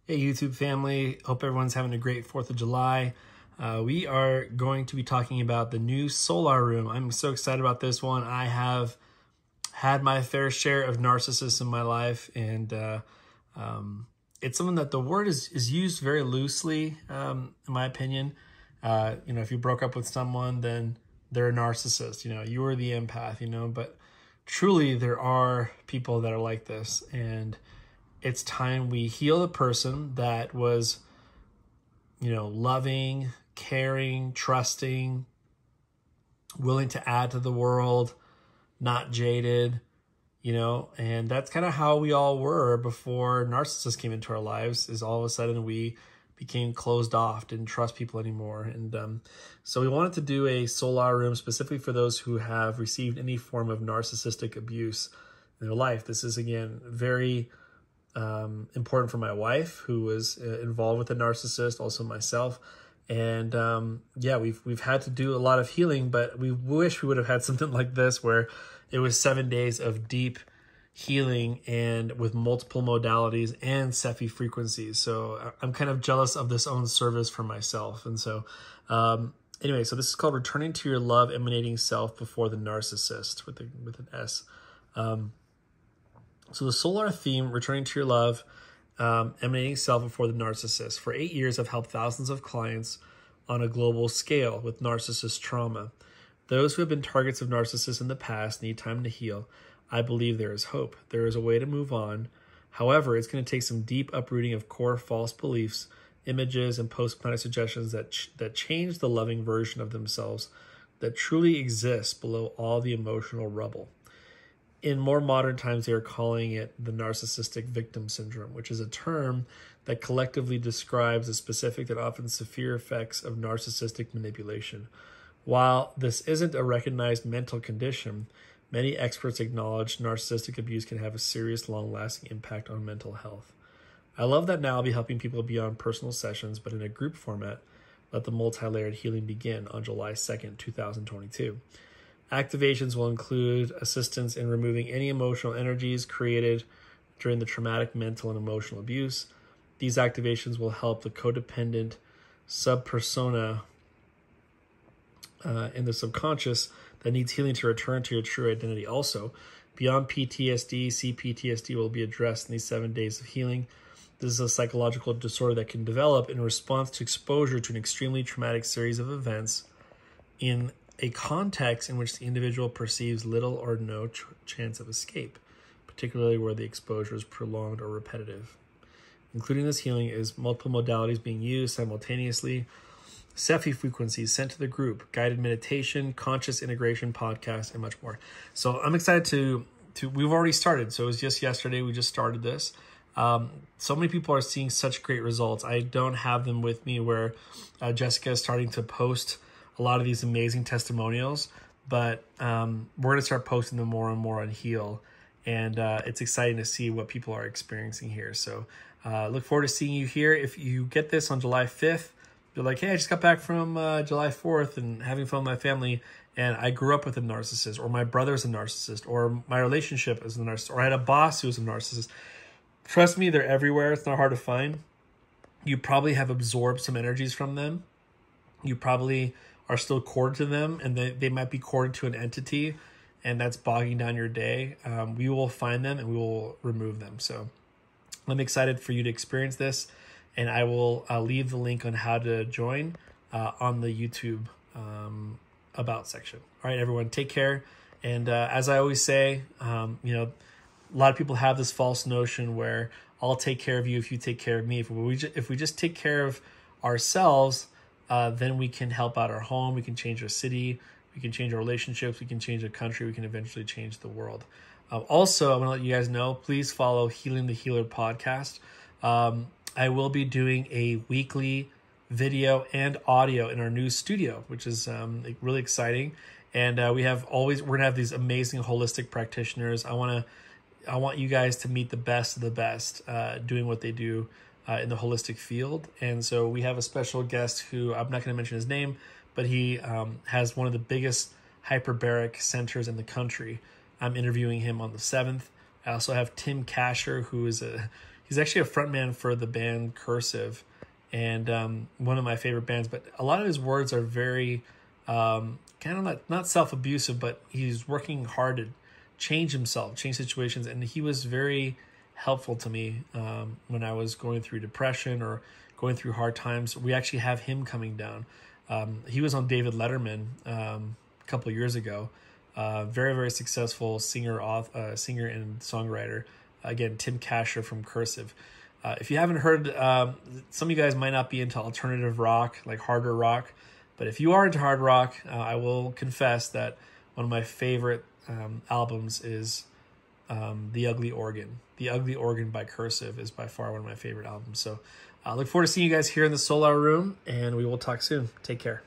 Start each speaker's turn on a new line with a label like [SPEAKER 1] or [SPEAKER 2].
[SPEAKER 1] Hey YouTube family, hope everyone's having a great 4th of July. We are going to be talking about the new Solar Room. I'm so excited about this one. I have had my fair share of narcissists in my life, and it's something that the word is used very loosely, in my opinion. If you broke up with someone, then they're a narcissist. You are the empath, but truly there are people that are like this, and it's time we heal the person that was, loving, caring, trusting, willing to add to the world, not jaded, and that's kind of how we all were before narcissists came into our lives. Is all of a sudden we became closed off, didn't trust people anymore. And so we wanted to do a Solar Room specifically for those who have received any form of narcissistic abuse in their life. This is, again, very important for my wife, who was involved with a narcissist, also myself. And we've had to do a lot of healing, but we wish we would have had something like this where it was 7 days of deep healing and with multiple modalities and Cephi frequencies. So I'm kind of jealous of this own service for myself. And so anyway, so this is called Returning to Your Love, Emanating Self Before the Narcissist, with an S. So the Solar theme, Returning to Your Love, Emanating Self Before the Narcissist. For 8 years, I've helped thousands of clients on a global scale with narcissist trauma. Those who have been targets of narcissists in the past need time to heal. I believe there is hope. There is a way to move on. However, it's going to take some deep uprooting of core false beliefs, images, and post-planet suggestions that change the loving version of themselves that truly exists below all the emotional rubble. In more modern times, they are calling it the narcissistic victim syndrome, which is a term that collectively describes the specific and often severe effects of narcissistic manipulation. While this isn't a recognized mental condition, many experts acknowledge narcissistic abuse can have a serious, long-lasting impact on mental health. I love that now I'll be helping people beyond personal sessions, but in a group format. Let the multi-layered healing begin on July 2nd, 2022. Activations will include assistance in removing any emotional energies created during the traumatic mental and emotional abuse. These activations will help the codependent subpersona in the subconscious that needs healing to return to your true identity. Also, beyond PTSD, CPTSD will be addressed in these 7 days of healing. This is a psychological disorder that can develop in response to exposure to an extremely traumatic series of events in a context in which the individual perceives little or no chance of escape, particularly where the exposure is prolonged or repetitive. Including this healing is multiple modalities being used simultaneously, Cephi frequencies sent to the group, guided meditation, conscious integration podcast, and much more. So I'm excited to we've already started. So it was just yesterday we just started this. So many people are seeing such great results. I don't have them with me where Jessica is starting to post a lot of these amazing testimonials, but we're going to start posting them more and more on H.E.A.L, and it's exciting to see what people are experiencing here. So look forward to seeing you here. If you get this on July 5th, you're like, hey, I just got back from July 4th and having fun with my family, and I grew up with a narcissist, or my brother's a narcissist, or my relationship is a narcissist, or I had a boss who was a narcissist. Trust me, they're everywhere. It's not hard to find. You probably have absorbed some energies from them. You probably are still corded to them, and they might be corded to an entity, and that's bogging down your day. We will find them and we will remove them. So I'm excited for you to experience this, and I will leave the link on how to join on the YouTube About section. All right, everyone, take care. And as I always say, a lot of people have this false notion where I'll take care of you if you take care of me. If we just take care of ourselves, then we can help out our home, we can change our city, we can change our relationships, we can change the country, we can eventually change the world. Also, I want to let you guys know, please follow Healing the Healer podcast. I will be doing a weekly video and audio in our new studio, which is really exciting. And we're going to have these amazing holistic practitioners. I want you guys to meet the best of the best doing what they do in the holistic field. And so we have a special guest who, I'm not going to mention his name, but he has one of the biggest hyperbaric centers in the country. I'm interviewing him on the 7th. I also have Tim Casher, who is He's actually a frontman for the band Cursive, and one of my favorite bands. But a lot of his words are very kind of not self-abusive, but he's working hard to change himself, change situations, and he was very helpful to me when I was going through depression or going through hard times. We actually have him coming down. He was on David Letterman a couple of years ago. Very, very successful singer and songwriter. Again, Tim Kasher from Cursive. If you haven't heard, some of you guys might not be into alternative rock, like harder rock. But if you are into hard rock, I will confess that one of my favorite albums is The Ugly Organ. The Ugly Organ by Cursive is by far one of my favorite albums. So I look forward to seeing you guys here in the Solar Room, and we will talk soon. Take care.